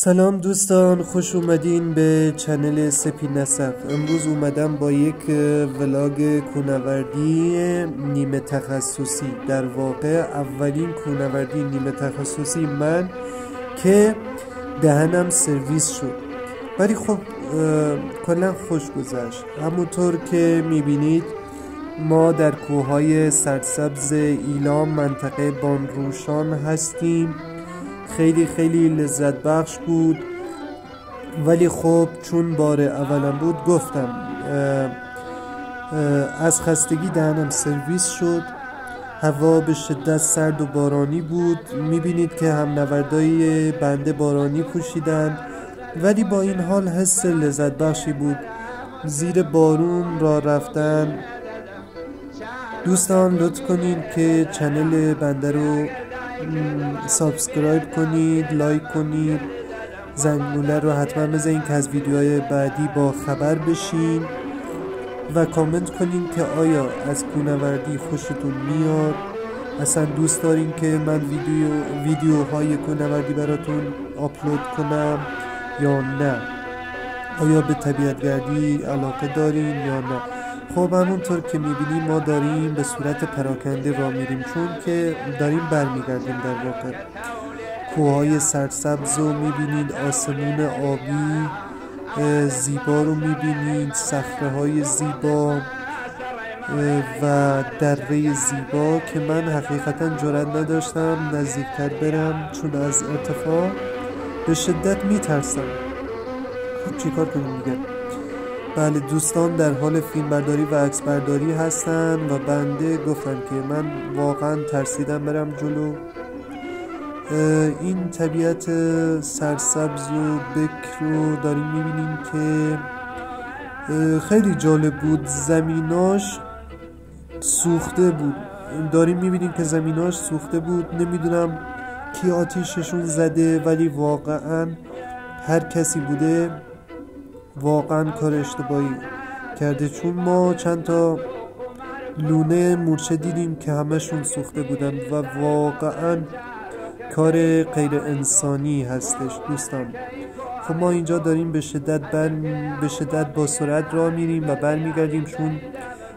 سلام دوستان، خوش اومدین به چنل سپی نسق. امروز اومدم با یک ولاگ کوهنوردی نیمه تخصصی، در واقع اولین کوهنوردی نیمه تخصصی من که دهنم سرویس شد، ولی خب کلا خوش گذشت. همونطور که میبینید ما در کوههای سرسبز ایلام منطقه بانروشان هستیم. خیلی لذت بخش بود، ولی خب چون بار اولم بود گفتم از خستگی دهنم سرویس شد. هوا به شدت سرد و بارانی بود. میبینید که هم نوردای بنده بارانی پوشیدن، ولی با این حال حس لذت بخشی بود زیر بارون را رفتن. دوستان لطف کنید که چنل بنده رو سابسکرایب کنید، لایک کنید، زنگوله رو حتما بزنید که از ویدیوهای بعدی با خبر بشین و کامنت کنید که آیا از کوهنوردی خوشتون میاد، اصلا دوست دارین که من ویدیوهای کوهنوردی براتون آپلود کنم یا نه، آیا به طبیعتگردی علاقه دارین یا نه. خب همونطور که میبینیم ما داریم به صورت پراکنده را میریم، چون که داریم برمیگردیم. در واقع کوههای سرسبز رو میبینید، آسمون آبی زیبا رو میبینید، صخره‌های زیبا و دره زیبا که من حقیقتا جرئت نداشتم نزدیکتر برم، چون از ارتفاع به شدت میترسم. خب چیکار کنیم دیگه؟ بله دوستان در حال فیلم برداری و عکس برداری هستن و بنده گفتم که من واقعا ترسیدم برم جلو. این طبیعت سرسبز و بکر رو داریم میبینیم که خیلی جالب بود. زمیناش سوخته بود، داریم میبینیم که زمیناش سوخته بود. نمیدونم کی آتیششون زده، ولی واقعا هر کسی بوده واقعا کار اشتباهی کرده، چون ما چند تا لونه مورچه دیدیم که همشون سوخته بودن و واقعا کار غیر انسانی هستش دوستان. خب ما اینجا داریم به شدت با سرعت راه میریم و برمیگردیم، چون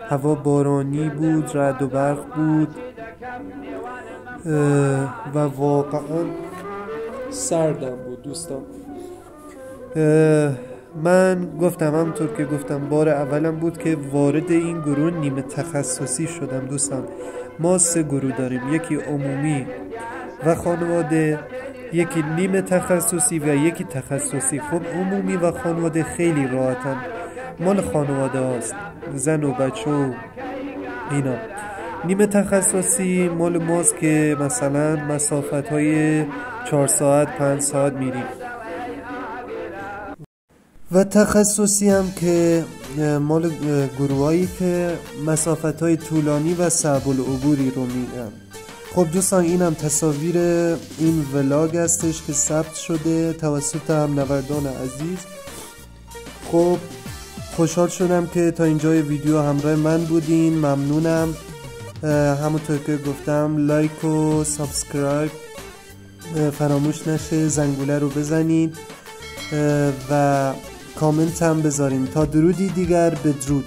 هوا بارانی بود، رعد و برق بود و واقعا سردم بود دوستان. من گفتم همونطور که گفتم بار اولم بود که وارد این گروه نیمه تخصصی شدم دوستان. ما 3 گروه داریم، یکی عمومی و خانواده، یکی نیمه تخصصی و یکی تخصصی. خب عمومی و خانواده خیلی راحتن، مال خانواده هاست، زن و بچه و اینا. نیمه تخصصی مال ماست که مثلا مسافت های 4 ساعت 5 ساعت میریم، و تخصصی هم که مال گروهایی که مسافت های طولانی و صعب العبوری رو میرن. خب دوستان این هم تصاویر این ولاگ هستش که ثبت شده توسط هم نوردان عزیز. خب خوشحال شدم که تا اینجای ویدیو همراه من بودین، ممنونم. همونطور که گفتم لایک و سابسکرایب فراموش نشه، زنگوله رو بزنید و کامنت هم بذارین. تا درودی دیگر، بدرود.